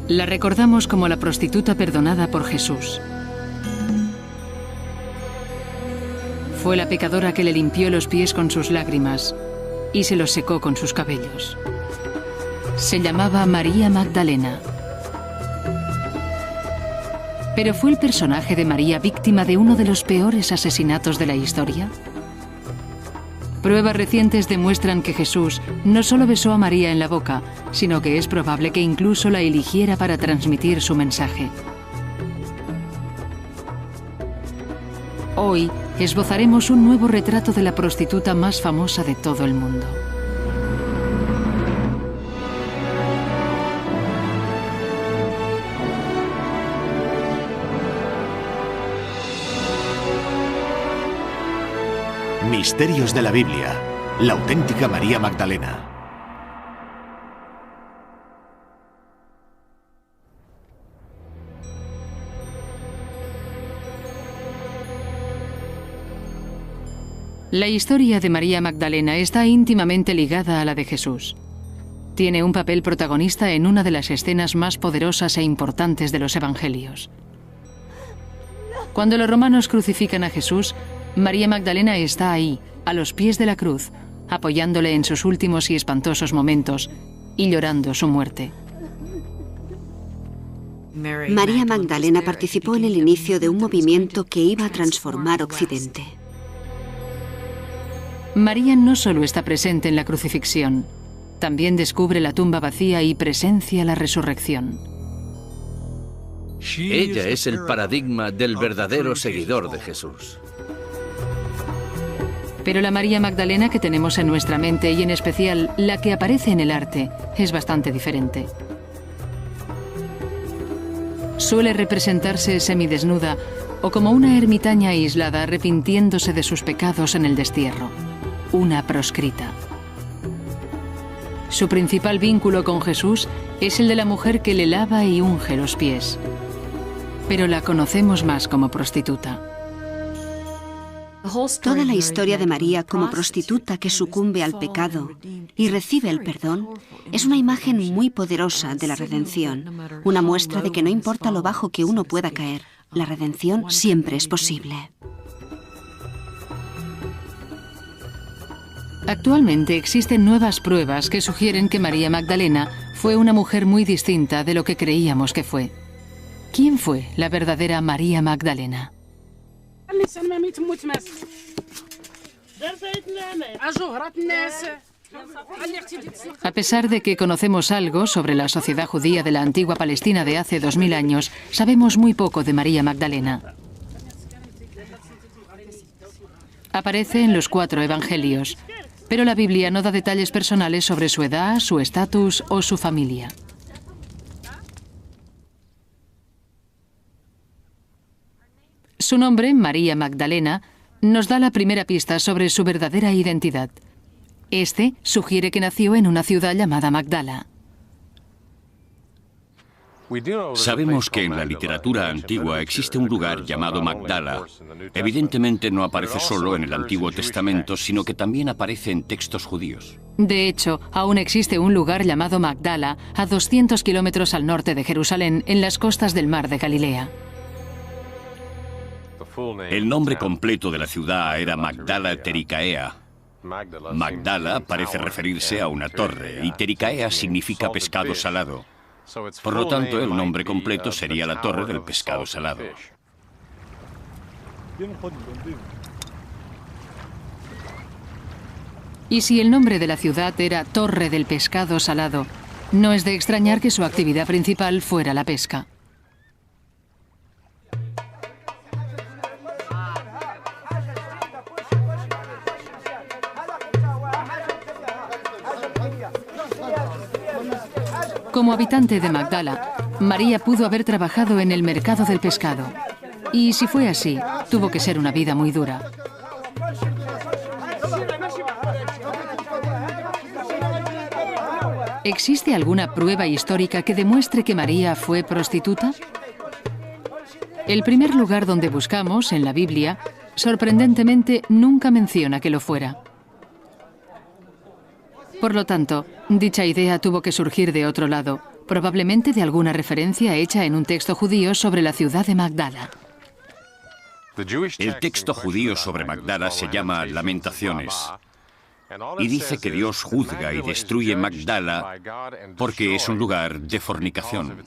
La recordamos como la prostituta perdonada por Jesús. Fue la pecadora que le limpió los pies con sus lágrimas y se los secó con sus cabellos. Se llamaba María Magdalena. ¿Pero fue el personaje de María víctima de uno de los peores asesinatos de la historia? Pruebas recientes demuestran que Jesús no solo besó a María en la boca, sino que es probable que incluso la eligiera para transmitir su mensaje. Hoy esbozaremos un nuevo retrato de la prostituta más famosa de todo el mundo. Misterios de la Biblia. La auténtica María Magdalena. La historia de María Magdalena está íntimamente ligada a la de Jesús. Tiene un papel protagonista en una de las escenas más poderosas e importantes de los Evangelios. Cuando los romanos crucifican a Jesús, María Magdalena está ahí, a los pies de la cruz, apoyándole en sus últimos y espantosos momentos y llorando su muerte. María Magdalena participó en el inicio de un movimiento que iba a transformar Occidente. María no solo está presente en la crucifixión, también descubre la tumba vacía y presencia la resurrección. Ella es el paradigma del verdadero seguidor de Jesús. Pero la María Magdalena que tenemos en nuestra mente, y en especial la que aparece en el arte, es bastante diferente. Suele representarse semidesnuda o como una ermitaña aislada arrepintiéndose de sus pecados en el destierro, una proscrita. Su principal vínculo con Jesús es el de la mujer que le lava y unge los pies. Pero la conocemos más como prostituta. Toda la historia de María como prostituta que sucumbe al pecado y recibe el perdón es una imagen muy poderosa de la redención, una muestra de que no importa lo bajo que uno pueda caer, la redención siempre es posible. Actualmente existen nuevas pruebas que sugieren que María Magdalena fue una mujer muy distinta de lo que creíamos que fue. ¿Quién fue la verdadera María Magdalena? A pesar de que conocemos algo sobre la sociedad judía de la antigua Palestina de hace 2000 años, sabemos muy poco de María Magdalena. Aparece en los 4 evangelios, pero la Biblia no da detalles personales sobre su edad, su estatus o su familia. Su nombre, María Magdalena, nos da la primera pista sobre su verdadera identidad. Este sugiere que nació en una ciudad llamada Magdala. Sabemos que en la literatura antigua existe un lugar llamado Magdala. Evidentemente no aparece solo en el Antiguo Testamento, sino que también aparece en textos judíos. De hecho, aún existe un lugar llamado Magdala a 200 kilómetros al norte de Jerusalén, en las costas del mar de Galilea. El nombre completo de la ciudad era Magdala Tericaea. Magdala parece referirse a una torre y Tericaea significa pescado salado. Por lo tanto, el nombre completo sería la Torre del Pescado Salado. Y si el nombre de la ciudad era Torre del Pescado Salado, no es de extrañar que su actividad principal fuera la pesca. Como habitante de Magdala, María pudo haber trabajado en el mercado del pescado. Y si fue así, tuvo que ser una vida muy dura. ¿Existe alguna prueba histórica que demuestre que María fue prostituta? El primer lugar donde buscamos, en la Biblia, sorprendentemente nunca menciona que lo fuera. Por lo tanto, dicha idea tuvo que surgir de otro lado, probablemente de alguna referencia hecha en un texto judío sobre la ciudad de Magdala. El texto judío sobre Magdala se llama Lamentaciones y dice que Dios juzga y destruye Magdala porque es un lugar de fornicación.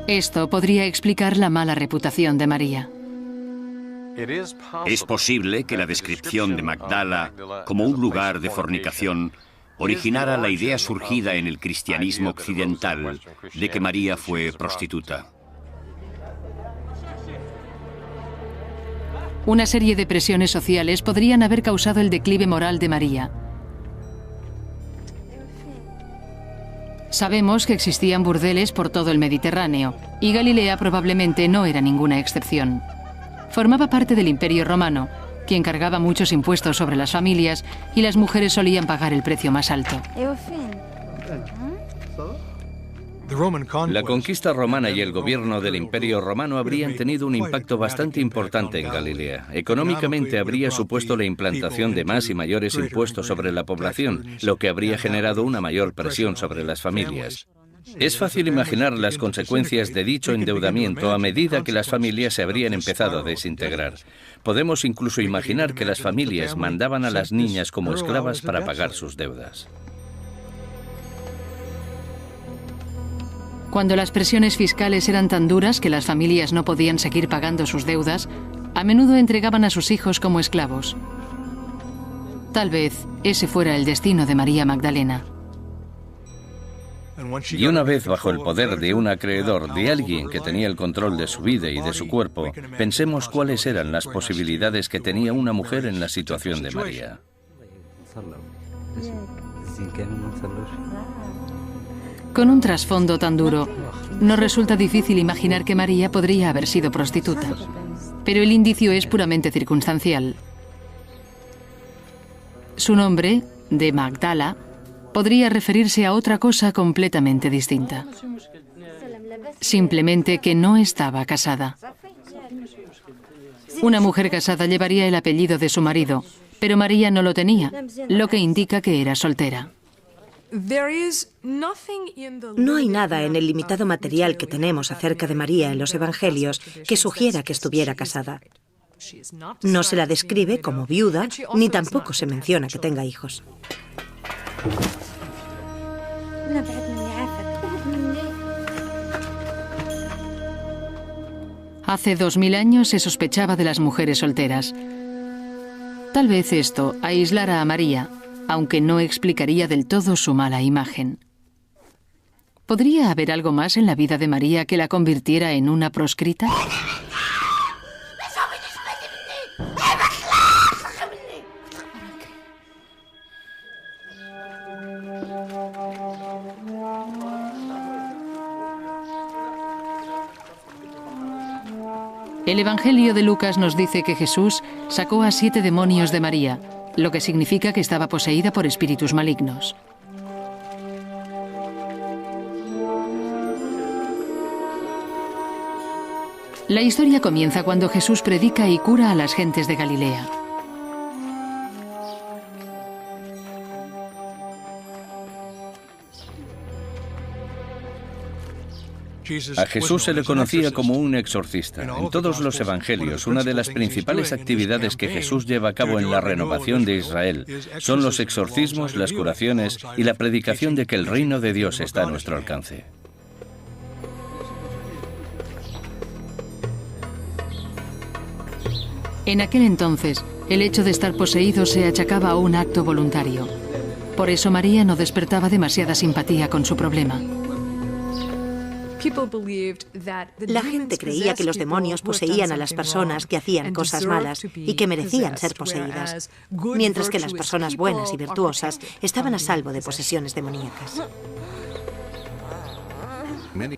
Esto podría explicar la mala reputación de María. Es posible que la descripción de Magdala como un lugar de fornicación originara la idea surgida en el cristianismo occidental de que María fue prostituta. Una serie de presiones sociales podrían haber causado el declive moral de María. Sabemos que existían burdeles por todo el Mediterráneo, y Galilea probablemente no era ninguna excepción. Formaba parte del Imperio Romano, quien cargaba muchos impuestos sobre las familias, y las mujeres solían pagar el precio más alto. La conquista romana y el gobierno del Imperio Romano habrían tenido un impacto bastante importante en Galilea. Económicamente habría supuesto la implantación de más y mayores impuestos sobre la población, lo que habría generado una mayor presión sobre las familias. Es fácil imaginar las consecuencias de dicho endeudamiento a medida que las familias se habrían empezado a desintegrar. Podemos incluso imaginar que las familias mandaban a las niñas como esclavas para pagar sus deudas. Cuando las presiones fiscales eran tan duras que las familias no podían seguir pagando sus deudas, a menudo entregaban a sus hijos como esclavos. Tal vez ese fuera el destino de María Magdalena. Y una vez bajo el poder de un acreedor, de alguien que tenía el control de su vida y de su cuerpo, pensemos cuáles eran las posibilidades que tenía una mujer en la situación de María. Con un trasfondo tan duro, nos resulta difícil imaginar que María podría haber sido prostituta. Pero el indicio es puramente circunstancial. Su nombre, de Magdala, podría referirse a otra cosa completamente distinta. Simplemente que no estaba casada. Una mujer casada llevaría el apellido de su marido, pero María no lo tenía, lo que indica que era soltera. No hay nada en el limitado material que tenemos acerca de María en los Evangelios que sugiera que estuviera casada. No se la describe como viuda, ni tampoco se menciona que tenga hijos. Hace 2000 años se sospechaba de las mujeres solteras. Tal vez esto aislara a María, aunque no explicaría del todo su mala imagen. ¿Podría haber algo más en la vida de María que la convirtiera en una proscrita? El Evangelio de Lucas nos dice que Jesús sacó a 7 demonios de María, lo que significa que estaba poseída por espíritus malignos. La historia comienza cuando Jesús predica y cura a las gentes de Galilea. A Jesús se le conocía como un exorcista. En todos los evangelios, una de las principales actividades que Jesús lleva a cabo en la renovación de Israel son los exorcismos, las curaciones y la predicación de que el reino de Dios está a nuestro alcance. En aquel entonces, el hecho de estar poseído se achacaba a un acto voluntario. Por eso María no despertaba demasiada simpatía con su problema. La gente creía que los demonios poseían a las personas que hacían cosas malas y que merecían ser poseídas, mientras que las personas buenas y virtuosas estaban a salvo de posesiones demoníacas.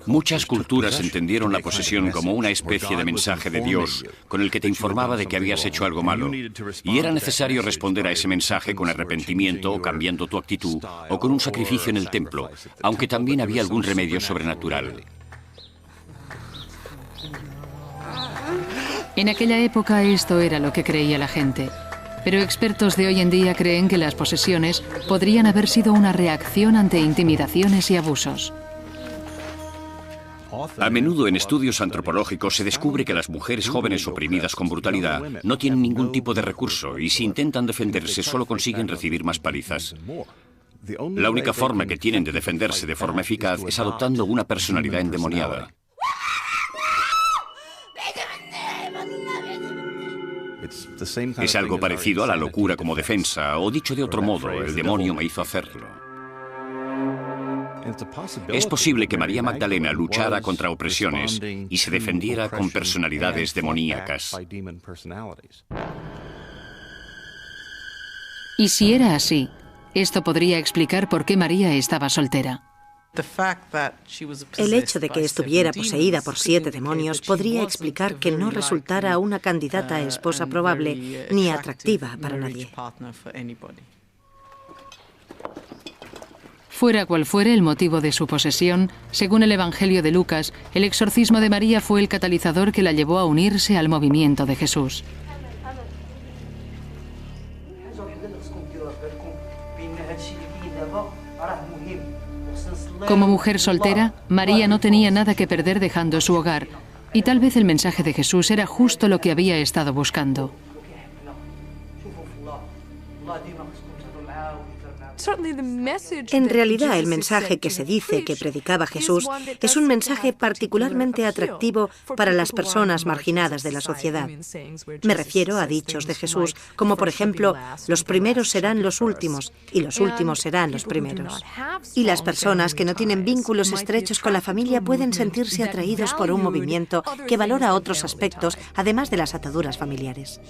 Muchas culturas entendieron la posesión como una especie de mensaje de Dios con el que te informaba de que habías hecho algo malo, y era necesario responder a ese mensaje con arrepentimiento o cambiando tu actitud o con un sacrificio en el templo, aunque también había algún remedio sobrenatural. En aquella época esto era lo que creía la gente. Pero expertos de hoy en día creen que las posesiones podrían haber sido una reacción ante intimidaciones y abusos. A menudo en estudios antropológicos se descubre que las mujeres jóvenes oprimidas con brutalidad no tienen ningún tipo de recurso y si intentan defenderse solo consiguen recibir más palizas. La única forma que tienen de defenderse de forma eficaz es adoptando una personalidad endemoniada. Es algo parecido a la locura como defensa, o dicho de otro modo, el demonio me hizo hacerlo. Es posible que María Magdalena luchara contra opresiones y se defendiera con personalidades demoníacas. Y si era así, esto podría explicar por qué María estaba soltera. El hecho de que estuviera poseída por 7 demonios podría explicar que no resultara una candidata a esposa probable ni atractiva para nadie. Fuera cual fuere el motivo de su posesión, según el Evangelio de Lucas, el exorcismo de María fue el catalizador que la llevó a unirse al movimiento de Jesús. Como mujer soltera, María no tenía nada que perder dejando su hogar, y tal vez el mensaje de Jesús era justo lo que había estado buscando. En realidad, el mensaje que se dice que predicaba Jesús es un mensaje particularmente atractivo para las personas marginadas de la sociedad. Me refiero a dichos de Jesús, como por ejemplo, los primeros serán los últimos y los últimos serán los primeros. Y las personas que no tienen vínculos estrechos con la familia pueden sentirse atraídos por un movimiento que valora otros aspectos, además de las ataduras familiares.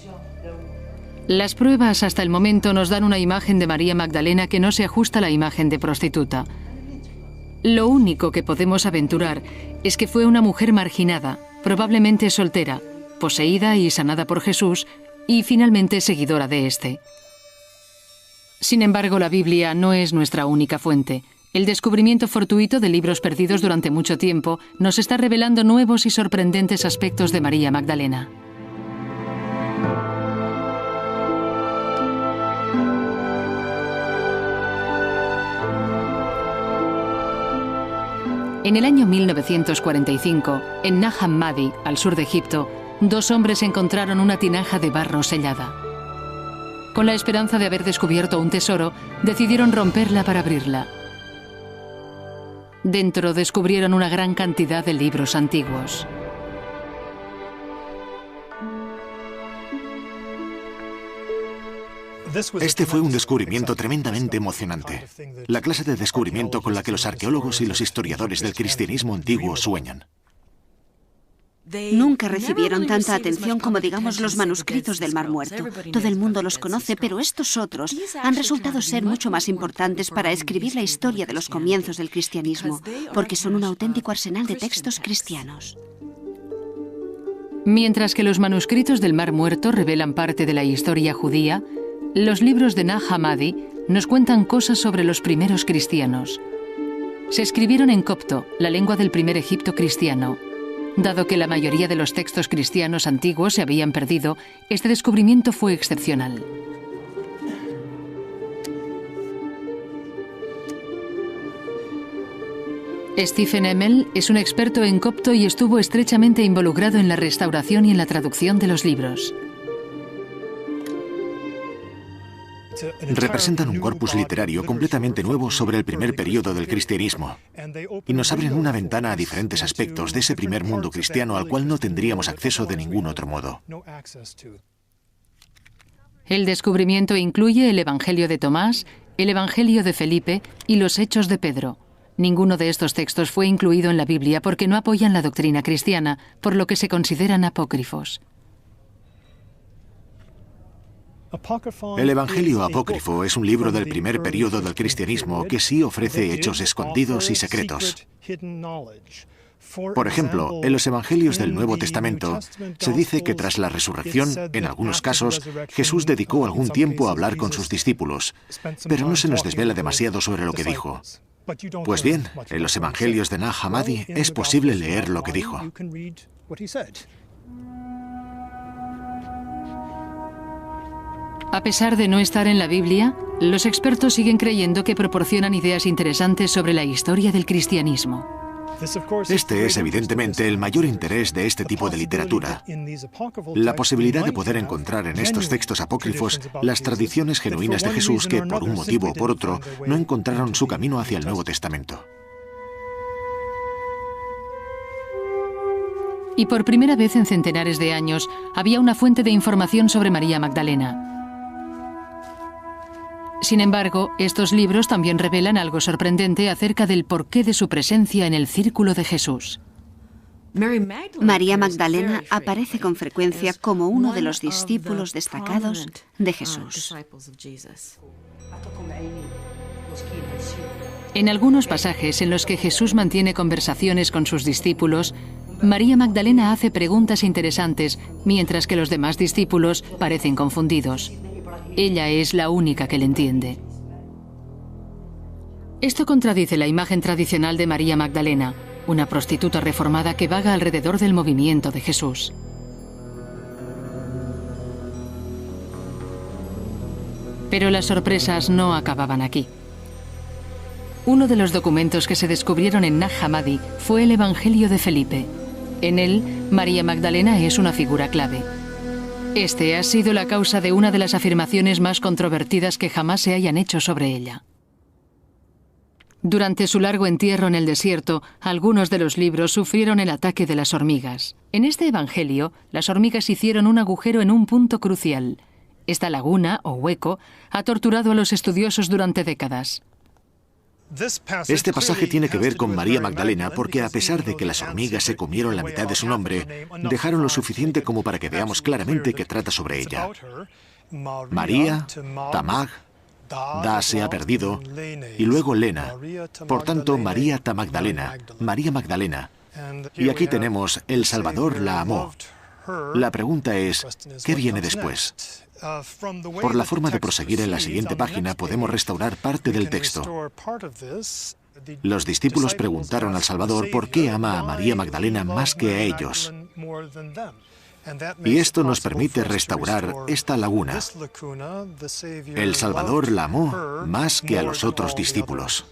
Las pruebas hasta el momento nos dan una imagen de María Magdalena que no se ajusta a la imagen de prostituta. Lo único que podemos aventurar es que fue una mujer marginada, probablemente soltera, poseída y sanada por Jesús y finalmente seguidora de éste. Sin embargo, la Biblia no es nuestra única fuente. El descubrimiento fortuito de libros perdidos durante mucho tiempo nos está revelando nuevos y sorprendentes aspectos de María Magdalena. En el año 1945, en Nag Hammadi, al sur de Egipto, 2 hombres encontraron una tinaja de barro sellada. Con la esperanza de haber descubierto un tesoro, decidieron romperla para abrirla. Dentro descubrieron una gran cantidad de libros antiguos. Este fue un descubrimiento tremendamente emocionante. La clase de descubrimiento con la que los arqueólogos y los historiadores del cristianismo antiguo sueñan. Nunca recibieron tanta atención como, digamos, los manuscritos del Mar Muerto. Todo el mundo los conoce, pero estos otros han resultado ser mucho más importantes para escribir la historia de los comienzos del cristianismo, porque son un auténtico arsenal de textos cristianos. Mientras que los manuscritos del Mar Muerto revelan parte de la historia judía, los libros de Nag Hammadi nos cuentan cosas sobre los primeros cristianos. Se escribieron en copto, la lengua del primer Egipto cristiano. Dado que la mayoría de los textos cristianos antiguos se habían perdido, este descubrimiento fue excepcional. Stephen Emmel es un experto en copto y estuvo estrechamente involucrado en la restauración y en la traducción de los libros. Representan un corpus literario completamente nuevo sobre el primer período del cristianismo y nos abren una ventana a diferentes aspectos de ese primer mundo cristiano al cual no tendríamos acceso de ningún otro modo. El descubrimiento incluye el Evangelio de Tomás, el Evangelio de Felipe y los Hechos de Pedro. Ninguno de estos textos fue incluido en la Biblia porque no apoyan la doctrina cristiana, por lo que se consideran apócrifos. El Evangelio apócrifo es un libro del primer período del cristianismo que sí ofrece hechos escondidos y secretos. Por ejemplo, en los Evangelios del Nuevo Testamento se dice que tras la resurrección, en algunos casos, Jesús dedicó algún tiempo a hablar con sus discípulos, pero no se nos desvela demasiado sobre lo que dijo. Pues bien, en los Evangelios de Nag Hammadi es posible leer lo que dijo. A pesar de no estar en la Biblia, los expertos siguen creyendo que proporcionan ideas interesantes sobre la historia del cristianismo. Este es evidentemente el mayor interés de este tipo de literatura. La posibilidad de poder encontrar en estos textos apócrifos las tradiciones genuinas de Jesús que, por un motivo o por otro, no encontraron su camino hacia el Nuevo Testamento. Y por primera vez en centenares de años, había una fuente de información sobre María Magdalena. Sin embargo, estos libros también revelan algo sorprendente acerca del porqué de su presencia en el círculo de Jesús. María Magdalena aparece con frecuencia como uno de los discípulos destacados de Jesús. En algunos pasajes en los que Jesús mantiene conversaciones con sus discípulos, María Magdalena hace preguntas interesantes, mientras que los demás discípulos parecen confundidos. Ella es la única que le entiende. Esto contradice la imagen tradicional de María Magdalena, una prostituta reformada que vaga alrededor del movimiento de Jesús. Pero las sorpresas no acababan aquí. Uno de los documentos que se descubrieron en Nag Hammadi fue el Evangelio de Felipe. En él, María Magdalena es una figura clave. Este ha sido la causa de una de las afirmaciones más controvertidas que jamás se hayan hecho sobre ella. Durante su largo entierro en el desierto, algunos de los libros sufrieron el ataque de las hormigas. En este evangelio, las hormigas hicieron un agujero en un punto crucial. Esta laguna, o hueco, ha torturado a los estudiosos durante décadas. Este pasaje tiene que ver con María Magdalena porque, a pesar de que las hormigas se comieron la mitad de su nombre, dejaron lo suficiente como para que veamos claramente que trata sobre ella. María, Tamag, Da se ha perdido, y luego Lena. Por tanto, María Magdalena, María Magdalena. Y aquí tenemos, el Salvador la amó. La pregunta es, ¿qué viene después? Por la forma de proseguir en la siguiente página podemos restaurar parte del texto. Los discípulos preguntaron al Salvador por qué ama a María Magdalena más que a ellos. Y esto nos permite restaurar esta laguna. El Salvador la amó más que a los otros discípulos.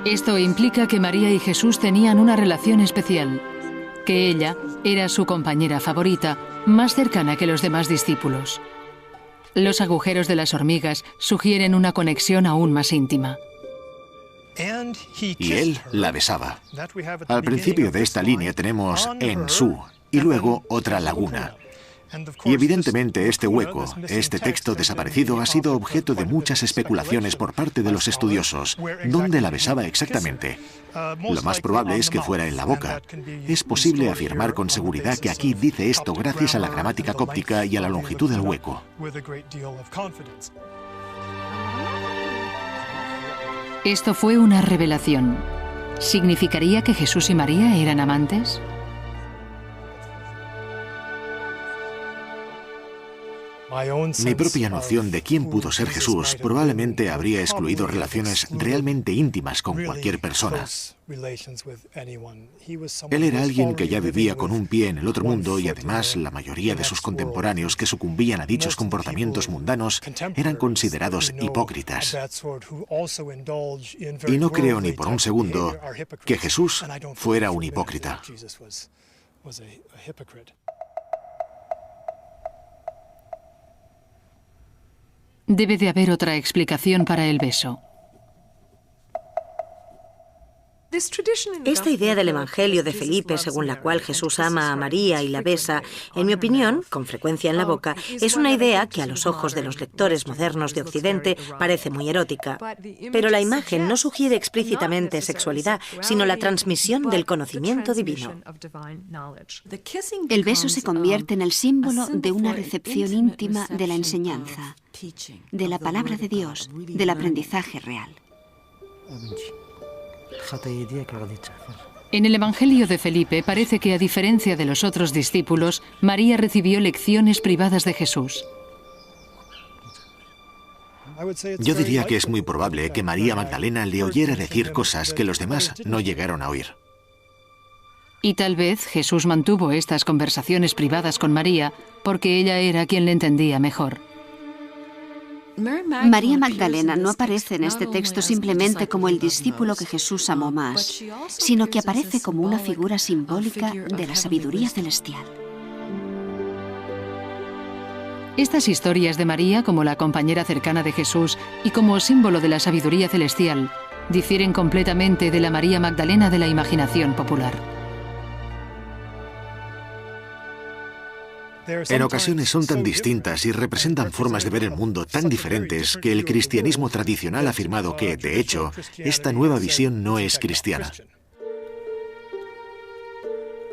Esto implica que María y Jesús tenían una relación especial, que ella era su compañera favorita, más cercana que los demás discípulos. Los agujeros de las hormigas sugieren una conexión aún más íntima. Y él la besaba. Al principio de esta línea tenemos en su, y luego otra laguna. Y evidentemente este hueco, este texto desaparecido, ha sido objeto de muchas especulaciones por parte de los estudiosos. ¿Dónde la besaba exactamente? Lo más probable es que fuera en la boca. Es posible afirmar con seguridad que aquí dice esto gracias a la gramática cóptica y a la longitud del hueco. Esto fue una revelación. ¿Significaría que Jesús y María eran amantes? Mi propia noción de quién pudo ser Jesús probablemente habría excluido relaciones realmente íntimas con cualquier persona. Él era alguien que ya vivía con un pie en el otro mundo y además la mayoría de sus contemporáneos que sucumbían a dichos comportamientos mundanos eran considerados hipócritas. Y no creo ni por un segundo que Jesús fuera un hipócrita. Debe de haber otra explicación para el beso. Esta idea del Evangelio de Felipe, según la cual Jesús ama a María y la besa, en mi opinión, con frecuencia en la boca, es una idea que a los ojos de los lectores modernos de Occidente parece muy erótica. Pero la imagen no sugiere explícitamente sexualidad, sino la transmisión del conocimiento divino. El beso se convierte en el símbolo de una recepción íntima de la enseñanza, de la palabra de Dios, del aprendizaje real. En el Evangelio de Felipe parece que, a diferencia de los otros discípulos, María recibió lecciones privadas de Jesús. Yo diría que es muy probable que María Magdalena le oyera decir cosas que los demás no llegaron a oír. Y tal vez Jesús mantuvo estas conversaciones privadas con María porque ella era quien le entendía mejor. María Magdalena no aparece en este texto simplemente como el discípulo que Jesús amó más, sino que aparece como una figura simbólica de la sabiduría celestial. Estas historias de María como la compañera cercana de Jesús y como símbolo de la sabiduría celestial difieren completamente de la María Magdalena de la imaginación popular. En ocasiones son tan distintas y representan formas de ver el mundo tan diferentes que el cristianismo tradicional ha afirmado que, de hecho, esta nueva visión no es cristiana.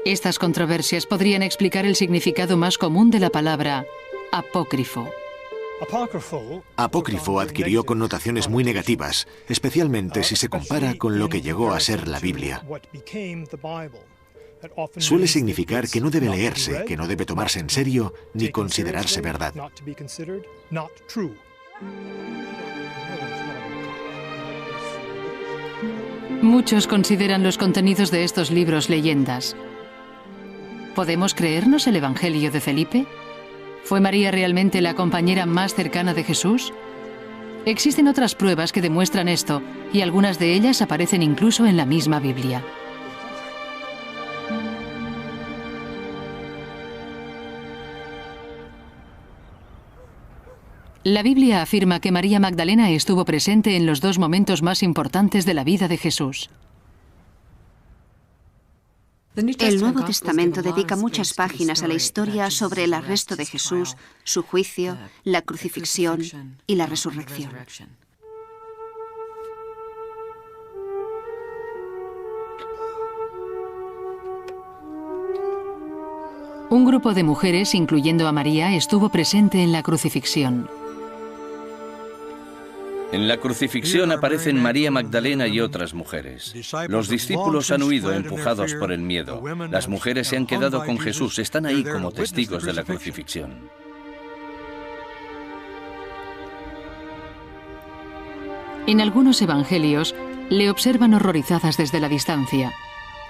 Estas controversias podrían explicar el significado más común de la palabra apócrifo. Apócrifo adquirió connotaciones muy negativas, especialmente si se compara con lo que llegó a ser la Biblia. Suele significar que no debe leerse, que no debe tomarse en serio ni considerarse verdad. Muchos consideran los contenidos de estos libros leyendas. ¿Podemos creernos el Evangelio de Felipe? ¿Fue María realmente la compañera más cercana de Jesús? Existen otras pruebas que demuestran esto, y algunas de ellas aparecen incluso en la misma Biblia. La Biblia afirma que María Magdalena estuvo presente en los dos momentos más importantes de la vida de Jesús. El Nuevo Testamento dedica muchas páginas a la historia sobre el arresto de Jesús, su juicio, la crucifixión y la resurrección. Un grupo de mujeres, incluyendo a María, estuvo presente en la crucifixión. En la crucifixión aparecen María Magdalena y otras mujeres. Los discípulos han huido empujados por el miedo. Las mujeres se han quedado con Jesús, están ahí como testigos de la crucifixión. En algunos evangelios le observan horrorizadas desde la distancia.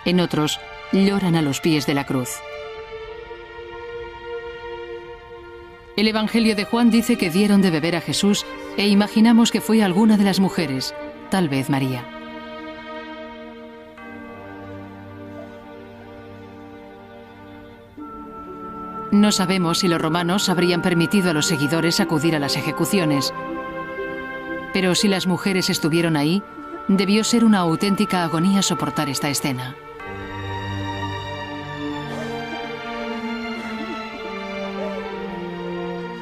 En otros, lloran a los pies de la cruz. El Evangelio de Juan dice que dieron de beber a Jesús e imaginamos que fue alguna de las mujeres, tal vez María. No sabemos si los romanos habrían permitido a los seguidores acudir a las ejecuciones, pero si las mujeres estuvieron ahí, debió ser una auténtica agonía soportar esta escena.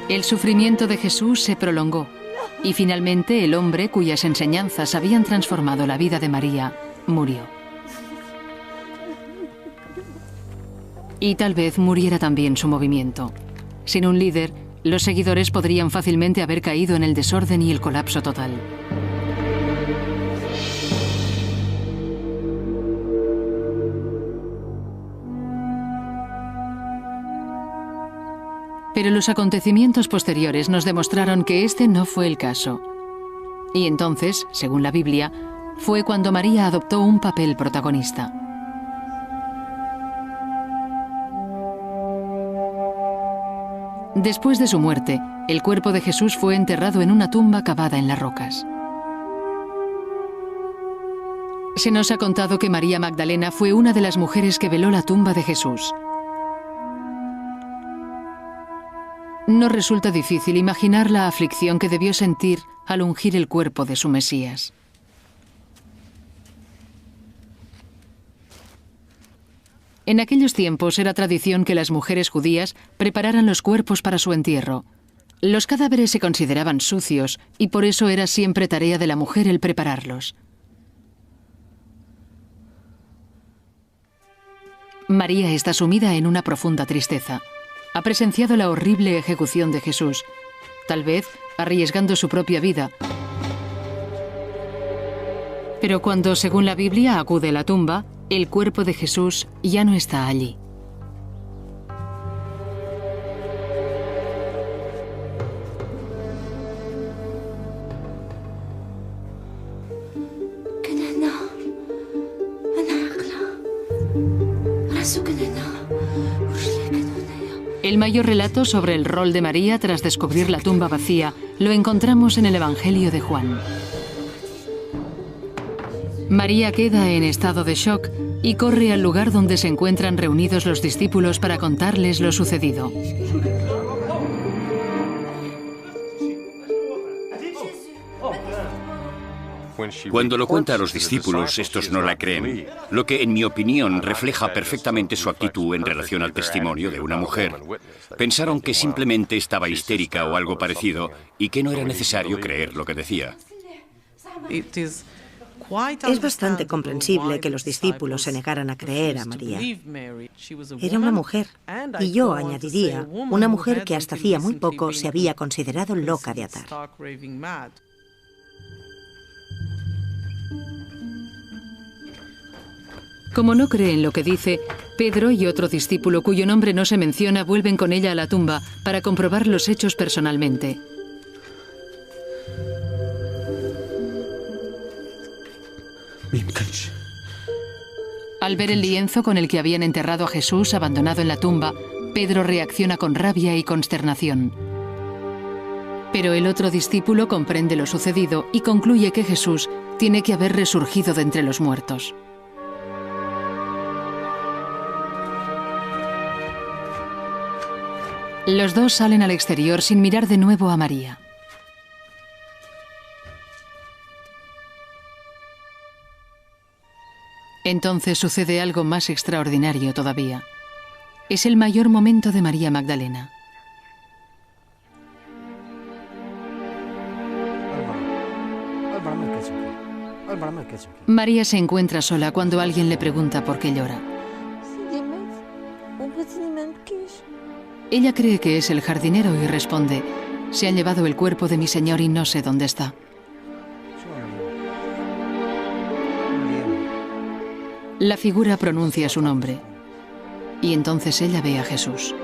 El sufrimiento de Jesús se prolongó y finalmente el hombre cuyas enseñanzas habían transformado la vida de María murió. Y tal vez muriera también su movimiento. Sin un líder, los seguidores podrían fácilmente haber caído en el desorden y el colapso total. Pero los acontecimientos posteriores nos demostraron que este no fue el caso. Y entonces, según la Biblia, fue cuando María adoptó un papel protagonista. Después de su muerte, el cuerpo de Jesús fue enterrado en una tumba cavada en las rocas. Se nos ha contado que María Magdalena fue una de las mujeres que veló la tumba de Jesús. No resulta difícil imaginar la aflicción que debió sentir al ungir el cuerpo de su Mesías. En aquellos tiempos era tradición que las mujeres judías prepararan los cuerpos para su entierro. Los cadáveres se consideraban sucios y por eso era siempre tarea de la mujer el prepararlos. María está sumida en una profunda tristeza. Ha presenciado la horrible ejecución de Jesús, tal vez arriesgando su propia vida. Pero cuando, según la Biblia, acude a la tumba, el cuerpo de Jesús ya no está allí. El mayor relato sobre el rol de María tras descubrir la tumba vacía lo encontramos en el Evangelio de Juan. María queda en estado de shock y corre al lugar donde se encuentran reunidos los discípulos para contarles lo sucedido. Cuando lo cuenta a los discípulos, estos no la creen, lo que en mi opinión refleja perfectamente su actitud en relación al testimonio de una mujer. Pensaron que simplemente estaba histérica o algo parecido y que no era necesario creer lo que decía. Es bastante comprensible que los discípulos se negaran a creer a María. Era una mujer, y yo añadiría, una mujer que hasta hacía muy poco se había considerado loca de atar. Como no cree en lo que dice, Pedro y otro discípulo cuyo nombre no se menciona vuelven con ella a la tumba para comprobar los hechos personalmente. Al ver el lienzo con el que habían enterrado a Jesús abandonado en la tumba, Pedro reacciona con rabia y consternación. Pero el otro discípulo comprende lo sucedido y concluye que Jesús tiene que haber resurgido de entre los muertos. Los dos salen al exterior sin mirar de nuevo a María. Entonces sucede algo más extraordinario todavía. Es el mayor momento de María Magdalena. María se encuentra sola cuando alguien le pregunta por qué llora. Ella cree que es el jardinero y responde: se han llevado el cuerpo de mi señor y no sé dónde está. La figura pronuncia su nombre y entonces ella ve a Jesús.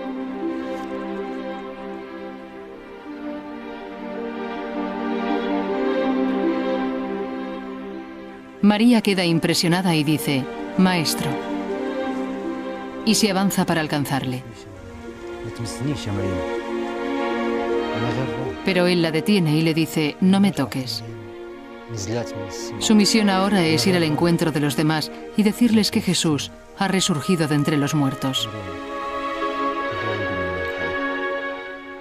María queda impresionada y dice: Maestro, y se avanza para alcanzarle. Pero él la detiene y le dice: no me toques. Su misión ahora es ir al encuentro de los demás y decirles que Jesús ha resurgido de entre los muertos.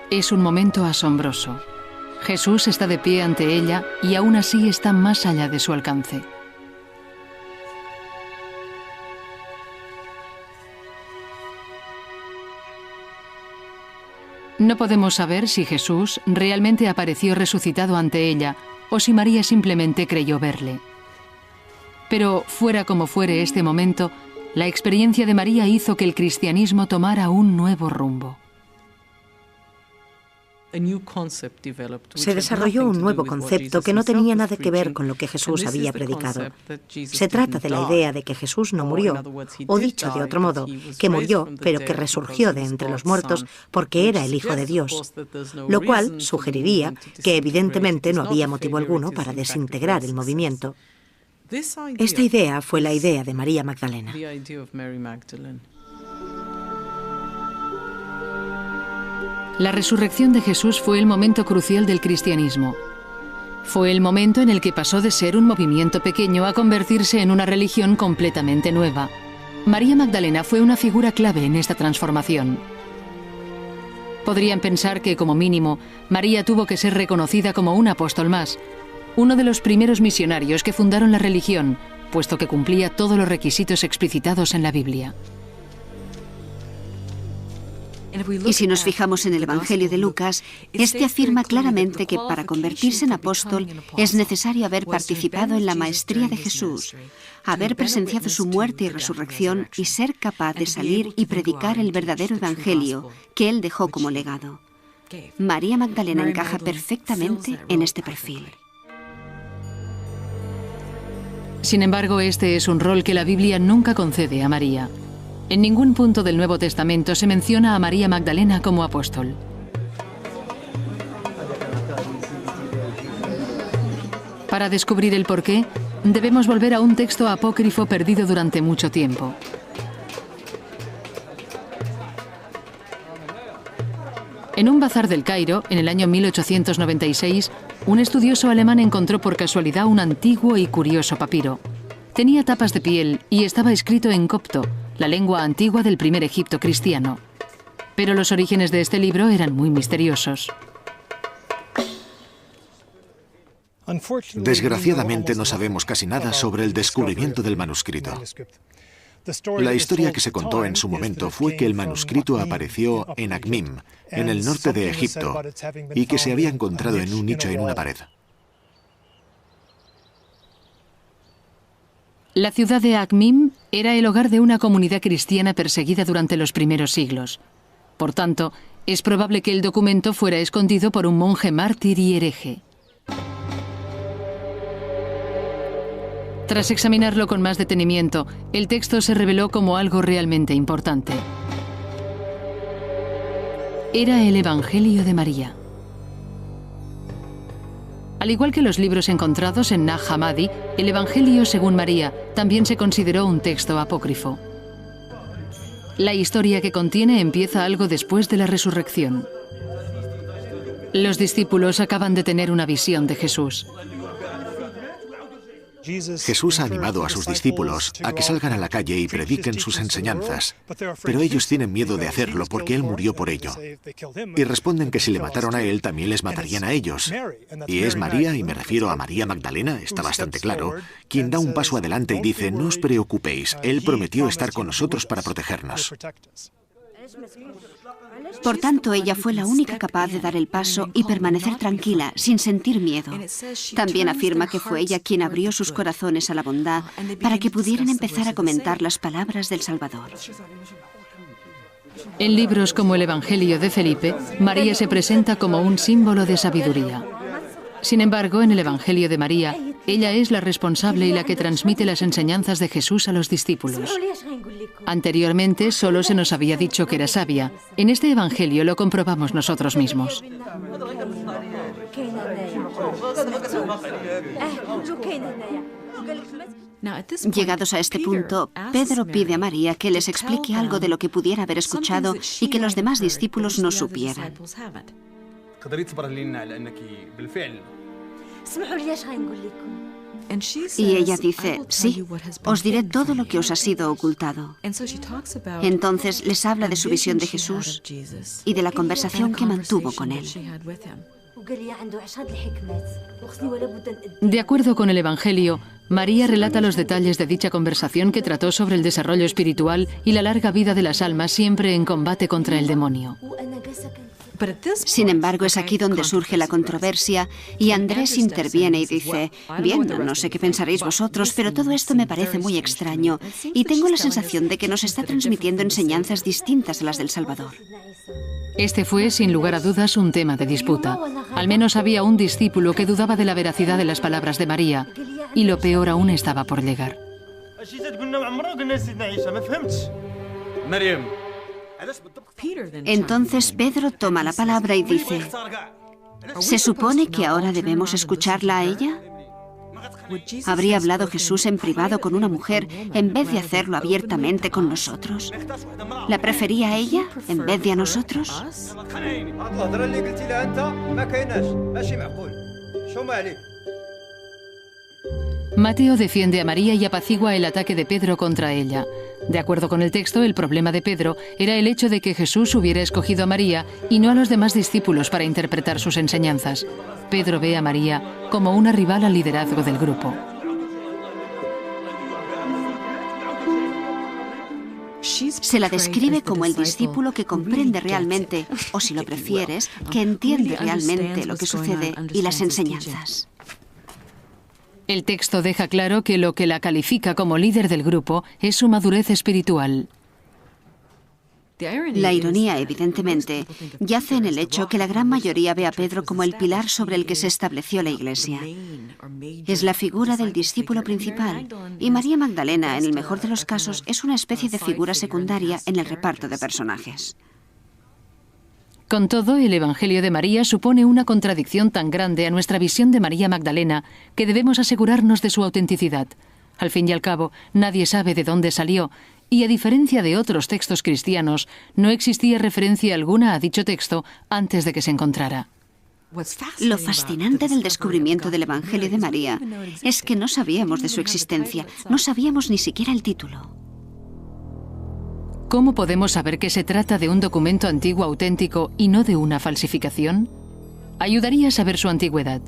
Es un momento asombroso. Jesús está de pie ante ella y aún así está más allá de su alcance. No podemos saber si Jesús realmente apareció resucitado ante ella o si María simplemente creyó verle. Pero fuera como fuere este momento, la experiencia de María hizo que el cristianismo tomara un nuevo rumbo. Se desarrolló un nuevo concepto que no tenía nada que ver con lo que Jesús había predicado. Se trata de la idea de que Jesús no murió, o dicho de otro modo, que murió, pero que resurgió de entre los muertos porque era el Hijo de Dios, lo cual sugeriría que evidentemente no había motivo alguno para desintegrar el movimiento. Esta idea fue la idea de María Magdalena. La resurrección de Jesús fue el momento crucial del cristianismo. Fue el momento en el que pasó de ser un movimiento pequeño a convertirse en una religión completamente nueva. María Magdalena fue una figura clave en esta transformación. Podrían pensar que, como mínimo, María tuvo que ser reconocida como un apóstol más, uno de los primeros misionarios que fundaron la religión, puesto que cumplía todos los requisitos explicitados en la Biblia. Y si nos fijamos en el Evangelio de Lucas, este afirma claramente que para convertirse en apóstol es necesario haber participado en la maestría de Jesús, haber presenciado su muerte y resurrección y ser capaz de salir y predicar el verdadero Evangelio que él dejó como legado. María Magdalena encaja perfectamente en este perfil. Sin embargo, este es un rol que la Biblia nunca concede a María. En ningún punto del Nuevo Testamento se menciona a María Magdalena como apóstol. Para descubrir el porqué, debemos volver a un texto apócrifo perdido durante mucho tiempo. En un bazar del Cairo, en el año 1896, un estudioso alemán encontró por casualidad un antiguo y curioso papiro. Tenía tapas de piel y estaba escrito en copto, la lengua antigua del primer Egipto cristiano. Pero los orígenes de este libro eran muy misteriosos. Desgraciadamente no sabemos casi nada sobre el descubrimiento del manuscrito. La historia que se contó en su momento fue que el manuscrito apareció en Akhmim, en el norte de Egipto, y que se había encontrado en un nicho en una pared. La ciudad de Akhmim era el hogar de una comunidad cristiana perseguida durante los primeros siglos. Por tanto, es probable que el documento fuera escondido por un monje mártir y hereje. Tras examinarlo con más detenimiento, el texto se reveló como algo realmente importante. Era el Evangelio de María. Al igual que los libros encontrados en Nag Hammadi, el Evangelio según María también se consideró un texto apócrifo. La historia que contiene empieza algo después de la resurrección. Los discípulos acaban de tener una visión de Jesús. Jesús ha animado a sus discípulos a que salgan a la calle y prediquen sus enseñanzas, pero ellos tienen miedo de hacerlo porque Él murió por ello. Y responden que si le mataron a Él, también les matarían a ellos. Y es María, y me refiero a María Magdalena, está bastante claro, quien da un paso adelante y dice: no os preocupéis, Él prometió estar con nosotros para protegernos. Por tanto, ella fue la única capaz de dar el paso y permanecer tranquila, sin sentir miedo. También afirma que fue ella quien abrió sus corazones a la bondad para que pudieran empezar a comentar las palabras del Salvador. En libros como el Evangelio de Felipe, María se presenta como un símbolo de sabiduría. Sin embargo, en el Evangelio de María, ella es la responsable y la que transmite las enseñanzas de Jesús a los discípulos. Anteriormente solo se nos había dicho que era sabia. En este Evangelio lo comprobamos nosotros mismos. Llegados a este punto, Pedro pide a María que les explique algo de lo que pudiera haber escuchado y que los demás discípulos no supieran. Y ella dice: sí, os diré todo lo que os ha sido ocultado. Entonces les habla de su visión de Jesús y de la conversación que mantuvo con él. De acuerdo con el Evangelio, María relata los detalles de dicha conversación que trató sobre el desarrollo espiritual y la larga vida de las almas siempre en combate contra el demonio. Sin embargo, es aquí donde surge la controversia y Andrés interviene y dice: bien, no sé qué pensaréis vosotros, pero todo esto me parece muy extraño y tengo la sensación de que nos está transmitiendo enseñanzas distintas a las del Salvador. Este fue, sin lugar a dudas, un tema de disputa. Al menos había un discípulo que dudaba de la veracidad de las palabras de María, y lo peor aún estaba por llegar. Entonces Pedro toma la palabra y dice: ¿se supone que ahora debemos escucharla a ella? ¿Habría hablado Jesús en privado con una mujer en vez de hacerlo abiertamente con nosotros? ¿La prefería a ella en vez de a nosotros? Mateo defiende a María y apacigua el ataque de Pedro contra ella. De acuerdo con el texto, el problema de Pedro era el hecho de que Jesús hubiera escogido a María y no a los demás discípulos para interpretar sus enseñanzas. Pedro ve a María como una rival al liderazgo del grupo. Se la describe como el discípulo que comprende realmente, o si lo prefieres, que entiende realmente lo que sucede y las enseñanzas. El texto deja claro que lo que la califica como líder del grupo es su madurez espiritual. La ironía, evidentemente, yace en el hecho que la gran mayoría ve a Pedro como el pilar sobre el que se estableció la Iglesia. Es la figura del discípulo principal, y María Magdalena, en el mejor de los casos, es una especie de figura secundaria en el reparto de personajes. Con todo, el Evangelio de María supone una contradicción tan grande a nuestra visión de María Magdalena que debemos asegurarnos de su autenticidad. Al fin y al cabo, nadie sabe de dónde salió, y a diferencia de otros textos cristianos, no existía referencia alguna a dicho texto antes de que se encontrara. Lo fascinante del descubrimiento del Evangelio de María es que no sabíamos de su existencia, no sabíamos ni siquiera el título. ¿Cómo podemos saber que se trata de un documento antiguo auténtico y no de una falsificación? Ayudaría a saber su antigüedad.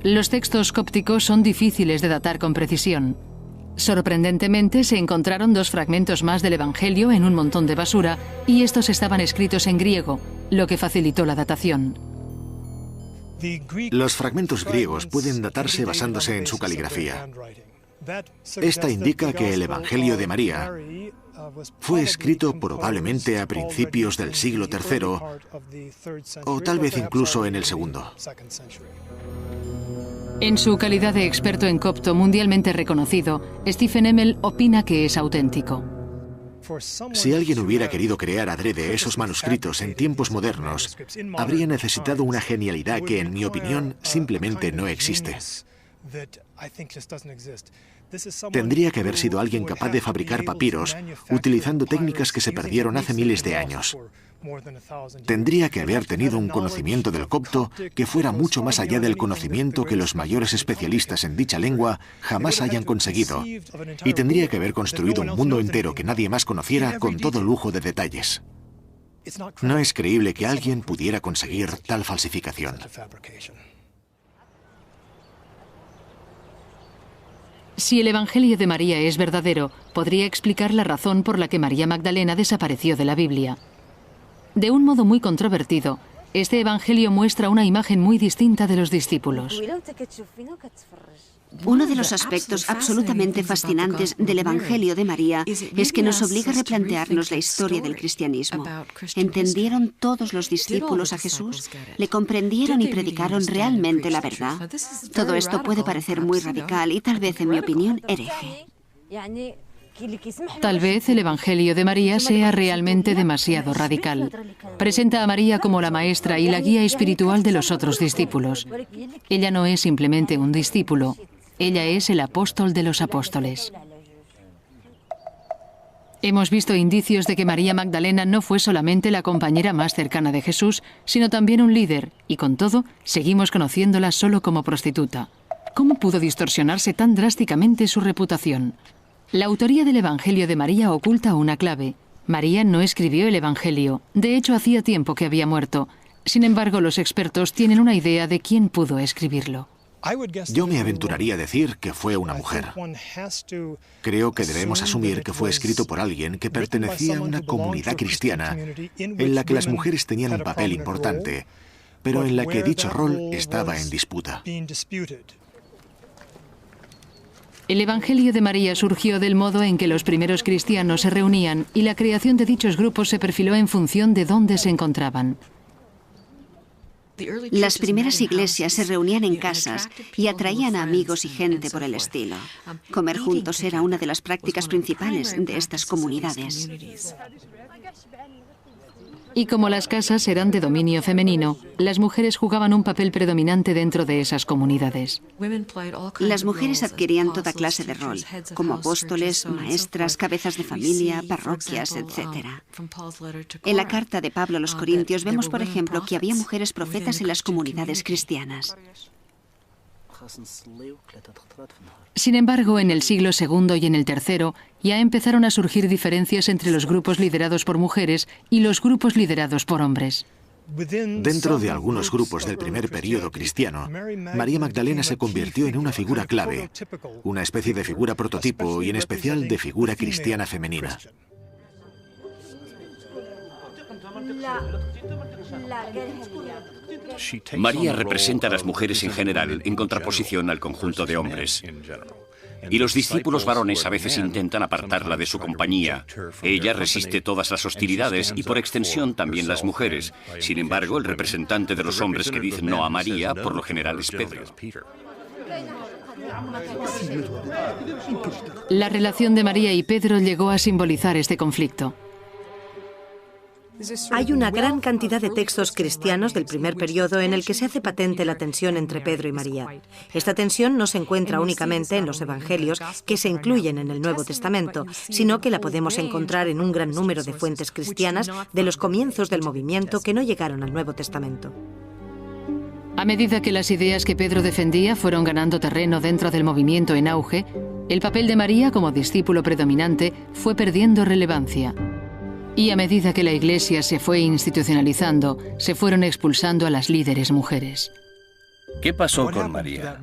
Los textos cópticos son difíciles de datar con precisión. Sorprendentemente, se encontraron 2 fragmentos más del Evangelio en un montón de basura y estos estaban escritos en griego, lo que facilitó la datación. Los fragmentos griegos pueden datarse basándose en su caligrafía. Esta indica que el Evangelio de María fue escrito probablemente a principios del siglo III o tal vez incluso en el segundo. En su calidad de experto en copto mundialmente reconocido, Stephen Emmel opina que es auténtico. Si alguien hubiera querido crear adrede esos manuscritos en tiempos modernos, habría necesitado una genialidad que, en mi opinión, simplemente no existe. Tendría que haber sido alguien capaz de fabricar papiros utilizando técnicas que se perdieron hace miles de años. Tendría que haber tenido un conocimiento del copto que fuera mucho más allá del conocimiento que los mayores especialistas en dicha lengua jamás hayan conseguido. Y tendría que haber construido un mundo entero que nadie más conociera con todo lujo de detalles. No es creíble que alguien pudiera conseguir tal falsificación. Si el Evangelio de María es verdadero, podría explicar la razón por la que María Magdalena desapareció de la Biblia. De un modo muy controvertido, este Evangelio muestra una imagen muy distinta de los discípulos. Uno de los aspectos absolutamente fascinantes del Evangelio de María es que nos obliga a replantearnos la historia del cristianismo. ¿Entendieron todos los discípulos a Jesús? ¿Le comprendieron y predicaron realmente la verdad? Todo esto puede parecer muy radical y tal vez, en mi opinión, hereje. Tal vez el Evangelio de María sea realmente demasiado radical. Presenta a María como la maestra y la guía espiritual de los otros discípulos. Ella no es simplemente un discípulo, ella es el apóstol de los apóstoles. Hemos visto indicios de que María Magdalena no fue solamente la compañera más cercana de Jesús, sino también un líder, y con todo, seguimos conociéndola solo como prostituta. ¿Cómo pudo distorsionarse tan drásticamente su reputación? La autoría del Evangelio de María oculta una clave. María no escribió el Evangelio. De hecho, hacía tiempo que había muerto. Sin embargo, los expertos tienen una idea de quién pudo escribirlo. Yo me aventuraría a decir que fue una mujer. Creo que debemos asumir que fue escrito por alguien que pertenecía a una comunidad cristiana en la que las mujeres tenían un papel importante, pero en la que dicho rol estaba en disputa. El Evangelio de María surgió del modo en que los primeros cristianos se reunían y la creación de dichos grupos se perfiló en función de dónde se encontraban. Las primeras iglesias se reunían en casas y atraían a amigos y gente por el estilo. Comer juntos era una de las prácticas principales de estas comunidades. Y como las casas eran de dominio femenino, las mujeres jugaban un papel predominante dentro de esas comunidades. Las mujeres adquirían toda clase de rol, como apóstoles, maestras, cabezas de familia, parroquias, etc. En la carta de Pablo a los Corintios vemos, por ejemplo, que había mujeres profetas en las comunidades cristianas. Sin embargo, en el siglo II y en el III ya empezaron a surgir diferencias entre los grupos liderados por mujeres y los grupos liderados por hombres. Dentro de algunos grupos del primer período cristiano, María Magdalena se convirtió en una figura clave, una especie de figura prototipo y en especial de figura cristiana femenina. María representa a las mujeres en general en contraposición al conjunto de hombres. Y los discípulos varones a veces intentan apartarla de su compañía. Ella resiste todas las hostilidades y por extensión también las mujeres. Sin embargo, el representante de los hombres que dicen no a María, por lo general es Pedro. La relación de María y Pedro llegó a simbolizar este conflicto. Hay una gran cantidad de textos cristianos del primer periodo en el que se hace patente la tensión entre Pedro y María. Esta tensión no se encuentra únicamente en los evangelios que se incluyen en el Nuevo Testamento, sino que la podemos encontrar en un gran número de fuentes cristianas de los comienzos del movimiento que no llegaron al Nuevo Testamento. A medida que las ideas que Pedro defendía fueron ganando terreno dentro del movimiento en auge, el papel de María como discípulo predominante fue perdiendo relevancia. Y a medida que la Iglesia se fue institucionalizando, se fueron expulsando a las líderes mujeres. ¿Qué pasó con María?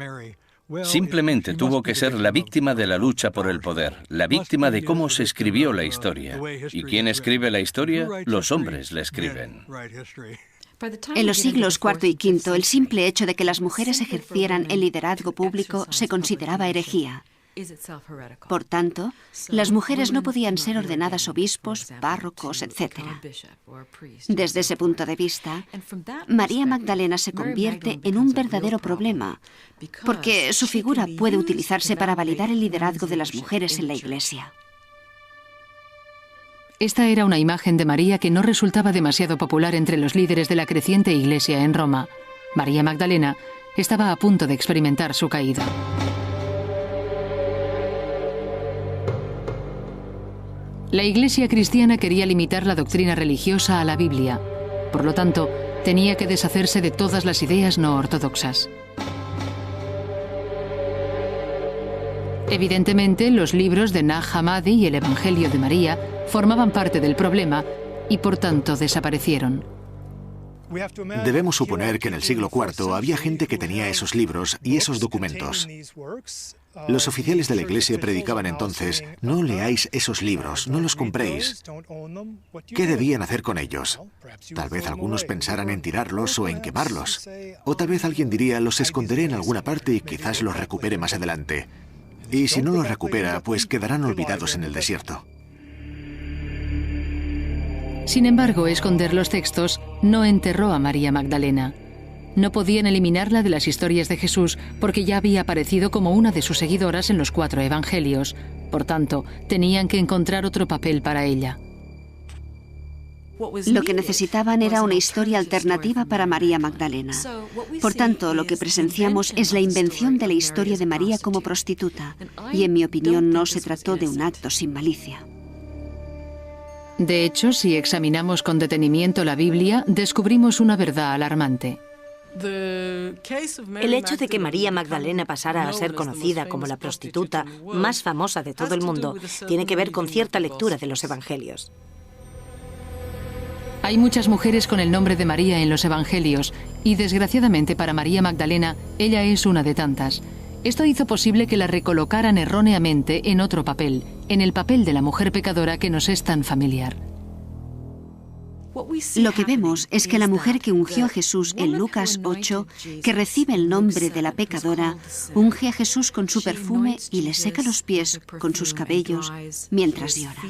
Simplemente tuvo que ser la víctima de la lucha por el poder, la víctima de cómo se escribió la historia. ¿Y quién escribe la historia? Los hombres la escriben. En los siglos IV y V, el simple hecho de que las mujeres ejercieran el liderazgo público se consideraba herejía. Por tanto, las mujeres no podían ser ordenadas obispos, párrocos, etc. Desde ese punto de vista, María Magdalena se convierte en un verdadero problema, porque su figura puede utilizarse para validar el liderazgo de las mujeres en la Iglesia. Esta era una imagen de María que no resultaba demasiado popular entre los líderes de la creciente Iglesia en Roma. María Magdalena estaba a punto de experimentar su caída. La Iglesia cristiana quería limitar la doctrina religiosa a la Biblia. Por lo tanto, tenía que deshacerse de todas las ideas no ortodoxas. Evidentemente, los libros de Nag Hammadi y el Evangelio de María formaban parte del problema y, por tanto, desaparecieron. Debemos suponer que en el siglo IV había gente que tenía esos libros y esos documentos. Los oficiales de la Iglesia predicaban entonces: no leáis esos libros, no los compréis. ¿Qué debían hacer con ellos? Tal vez algunos pensaran en tirarlos o en quemarlos. O tal vez alguien diría: los esconderé en alguna parte y quizás los recupere más adelante. Y si no los recupera, pues quedarán olvidados en el desierto. Sin embargo, esconder los textos no enterró a María Magdalena. No podían eliminarla de las historias de Jesús porque ya había aparecido como una de sus seguidoras en los 4 evangelios. Por tanto, tenían que encontrar otro papel para ella. Lo que necesitaban era una historia alternativa para María Magdalena. Por tanto, lo que presenciamos es la invención de la historia de María como prostituta, y en mi opinión no se trató de un acto sin malicia. De hecho, si examinamos con detenimiento la Biblia, descubrimos una verdad alarmante. El hecho de que María Magdalena pasara a ser conocida como la prostituta más famosa de todo el mundo tiene que ver con cierta lectura de los evangelios. Hay muchas mujeres con el nombre de María en los evangelios y, desgraciadamente para María Magdalena, ella es una de tantas. Esto hizo posible que la recolocaran erróneamente en otro papel, en el papel de la mujer pecadora que nos es tan familiar. Lo que vemos es que la mujer que ungió a Jesús en Lucas 8, que recibe el nombre de la pecadora, unge a Jesús con su perfume y le seca los pies con sus cabellos mientras llora.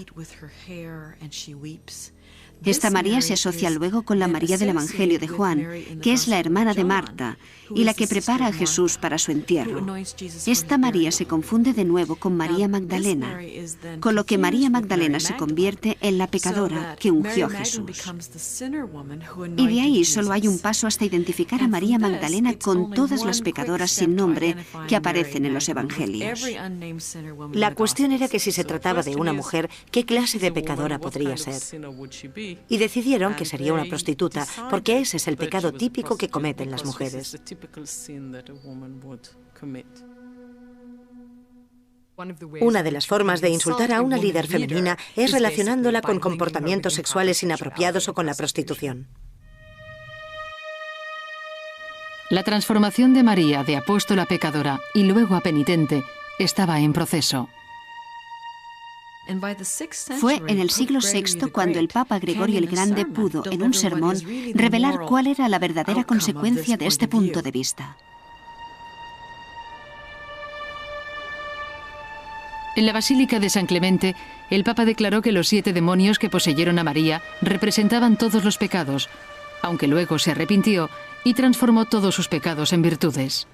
Esta María se asocia luego con la María del Evangelio de Juan, que es la hermana de Marta y la que prepara a Jesús para su entierro. Esta María se confunde de nuevo con María Magdalena, con lo que María Magdalena se convierte en la pecadora que ungió a Jesús. Y de ahí solo hay un paso hasta identificar a María Magdalena con todas las pecadoras sin nombre que aparecen en los Evangelios. La cuestión era que si se trataba de una mujer, ¿qué clase de pecadora podría ser? Y decidieron que sería una prostituta, porque ese es el pecado típico que cometen las mujeres. Una de las formas de insultar a una líder femenina es relacionándola con comportamientos sexuales inapropiados o con la prostitución. La transformación de María de apóstola pecadora y luego a penitente estaba en proceso. Fue en el siglo VI cuando el Papa Gregorio el Grande pudo, en un sermón, revelar cuál era la verdadera consecuencia de este punto de vista. En la Basílica de San Clemente, el Papa declaró que los 7 demonios que poseyeron a María representaban todos los pecados, aunque luego se arrepintió y transformó todos sus pecados en virtudes.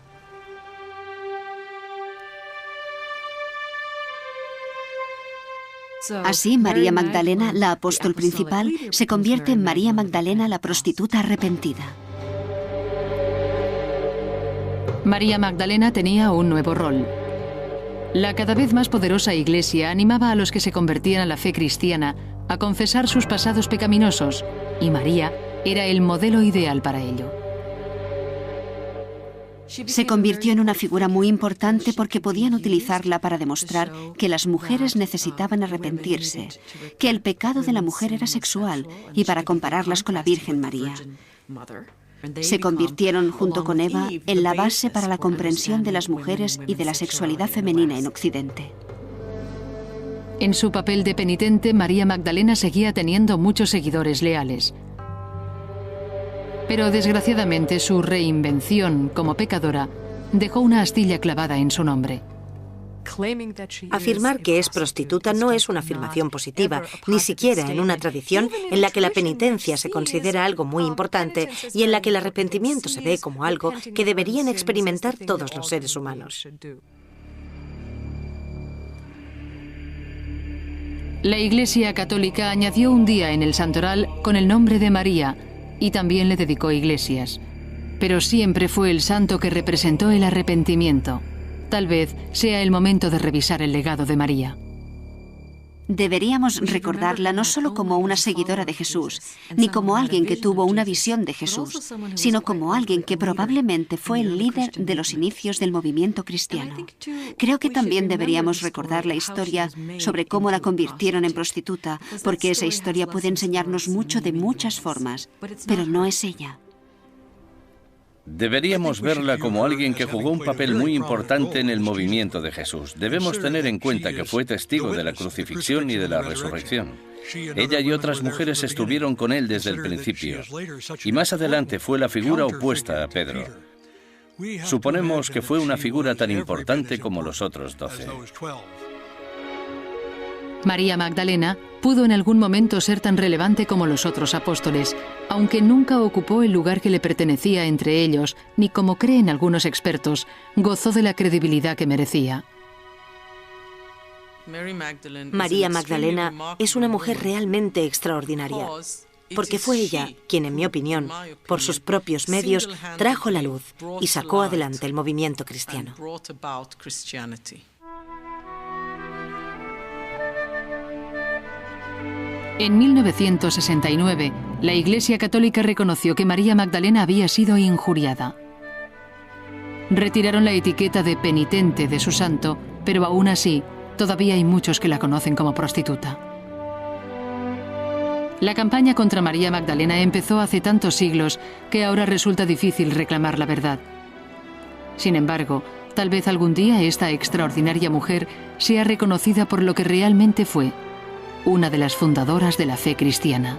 Así, María Magdalena, la apóstol principal, se convierte en María Magdalena, la prostituta arrepentida. María Magdalena tenía un nuevo rol. La cada vez más poderosa Iglesia animaba a los que se convertían a la fe cristiana a confesar sus pasados pecaminosos, y María era el modelo ideal para ello. Se convirtió en una figura muy importante porque podían utilizarla para demostrar que las mujeres necesitaban arrepentirse, que el pecado de la mujer era sexual, y para compararlas con la Virgen María. Se convirtieron, junto con Eva, en la base para la comprensión de las mujeres y de la sexualidad femenina en Occidente. En su papel de penitente, María Magdalena seguía teniendo muchos seguidores leales. Pero desgraciadamente su reinvención como pecadora dejó una astilla clavada en su nombre. Afirmar que es prostituta no es una afirmación positiva, ni siquiera en una tradición en la que la penitencia se considera algo muy importante y en la que el arrepentimiento se ve como algo que deberían experimentar todos los seres humanos. La Iglesia Católica añadió un día en el santoral con el nombre de María y también le dedicó iglesias. Pero siempre fue el santo que representó el arrepentimiento. Tal vez sea el momento de revisar el legado de María. Deberíamos recordarla no solo como una seguidora de Jesús, ni como alguien que tuvo una visión de Jesús, sino como alguien que probablemente fue el líder de los inicios del movimiento cristiano. Creo que también deberíamos recordar la historia sobre cómo la convirtieron en prostituta, porque esa historia puede enseñarnos mucho de muchas formas, pero no es ella. Deberíamos verla como alguien que jugó un papel muy importante en el movimiento de Jesús. Debemos tener en cuenta que fue testigo de la crucifixión y de la resurrección. Ella y otras mujeres estuvieron con él desde el principio, y más adelante fue la figura opuesta a Pedro. Suponemos que fue una figura tan importante como los otros 12. María Magdalena pudo en algún momento ser tan relevante como los otros apóstoles, aunque nunca ocupó el lugar que le pertenecía entre ellos, ni como creen algunos expertos, gozó de la credibilidad que merecía. María Magdalena es una mujer realmente extraordinaria, porque fue ella quien, en mi opinión, por sus propios medios, trajo la luz y sacó adelante el movimiento cristiano. En 1969, la Iglesia Católica reconoció que María Magdalena había sido injuriada. Retiraron la etiqueta de penitente de su santo, pero aún así, todavía hay muchos que la conocen como prostituta. La campaña contra María Magdalena empezó hace tantos siglos que ahora resulta difícil reclamar la verdad. Sin embargo, tal vez algún día esta extraordinaria mujer sea reconocida por lo que realmente fue, una de las fundadoras de la fe cristiana.